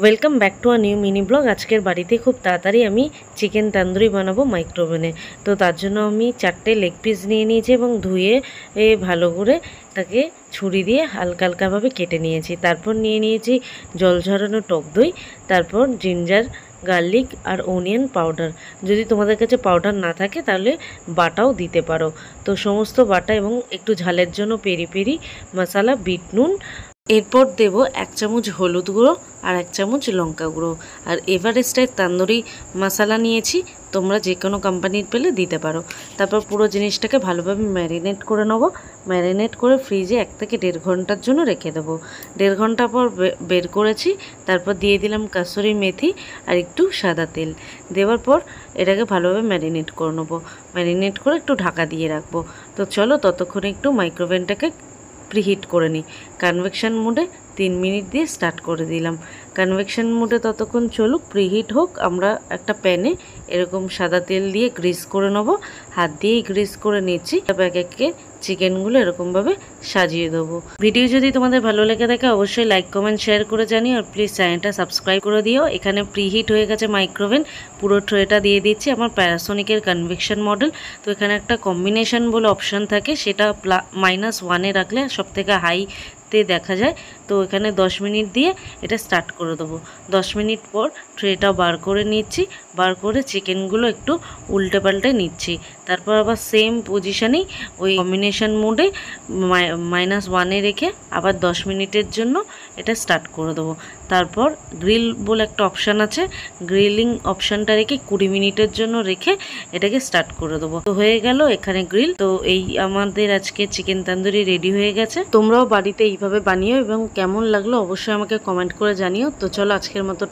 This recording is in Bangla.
Welcome back to a new mini blog. আজকের বাড়িতে খুব তাড়াতাড়ি আমি চিকেন তান্দুরি বানাবো মাইক্রোওভেনে। তো তার জন্য আমি 4টে লেগ পিস নিয়ে নিয়েছি এবং ধুয়ে ভালো করে তাকে ছুরি দিয়ে হালকা হালকাভাবে কেটে নিয়েছি। তারপর নিয়ে নিয়েছি জল ঝরানো টক দই, তারপর জিঞ্জার গার্লিক আর অনিয়ন পাউডার। যদি তোমাদের কাছে পাউডার না থাকে তাহলে বাটাও দিতে পারো। তো সমস্ত বাটা এবং একটু ঝালের জন্য পেরি পেরি মশলা, বিট নুন, এরপর দেব 1 চামচ হলুদ গুঁড়ো আর 1 চামচ লঙ্কা গুঁড়ো। আর এভারেস্টের তান্দুরি মশলা নিয়েছি, তোমরা যে কোনো কোম্পানির পেলে দিতে পারো। তারপর পুরো জিনিসটাকে ভালোভাবে ম্যারিনেট করে নেব। ম্যারিনেট করে ফ্রিজে 1 থেকে 1.5 ঘন্টার জন্য রেখে দেবো। 1.5 ঘন্টা পর বের করেছি। তারপর দিয়ে দিলাম কাসুরি মেথি আর একটু সাদা তেল। দেওয়ার পর এটাকে ভালোভাবে ম্যারিনেট করে নেবো। ম্যারিনেট করে একটু ঢাকা দিয়ে রাখবো। তো চলো ততক্ষণে একটু মাইক্রোওভেনটাকে প্রিহিট করে নিই। কনভেকশন মোডে 3 মিনিট দিয়ে স্টার্ট করে দিলাম। কনভেকশন মোডে ততক্ষণ চলুক, প্রিহিট হোক। আমরা একটা প্যানে এরকম সাদা তেল দিয়ে গ্রিস করে নেবো। হাত দিয়েই গ্রিস করে নিচ্ছি। এক একে চিকেনগুলো এরকমভাবে সাজিয়ে দেবো। ভিডিও যদি তোমাদের ভালো লেগে থাকে অবশ্যই লাইক, কমেন্ট, শেয়ার করে জানিও। আর প্লিজ চ্যানেলটা সাবস্ক্রাইব করে দিও। এখানে প্রিহিট হয়ে গেছে মাইক্রোওভেন। পুরো ট্রেটা দিয়ে দিচ্ছি আমার প্যানাসোনিকের কনভেকশন মডেল। তো এখানে একটা কম্বিনেশন বলে অপশান থাকে, সেটা -1-এ রাখলে সব থেকে হাইতে দেখা যায়। তো এখানে 10 মিনিট দিয়ে এটা স্টার্ট করে দেবো। 10 মিনিট পর ট্রেটা বার করে নিচ্ছি। বার করে চিকেনগুলো একটু উল্টে পাল্টে নিচ্ছি। তারপর আবার সেম পজিশানেই ওই কম্বিনেশন মোডে -1-এ রেখে আবার 10 মিনিটের জন্য এটা স্টার্ট করে দেবো। তারপর গ্রিল বলে একটা অপশান আছে, গ্রিলিং অপশানটা রেখে 20 মিনিটের জন্য রেখে এটাকে স্টার্ট করে দেবো। তো হয়ে গেল এখানে গ্রিল। তো এই আমাদের আজকে চিকেন তান্দুরি রেডি হয়ে গেছে। তোমরাও বাড়িতে এইভাবে বানিও এবং কেমন লাগলো অবশ্যই আমাকে কমেন্ট করে জানিও। তো চলো আজকের মতো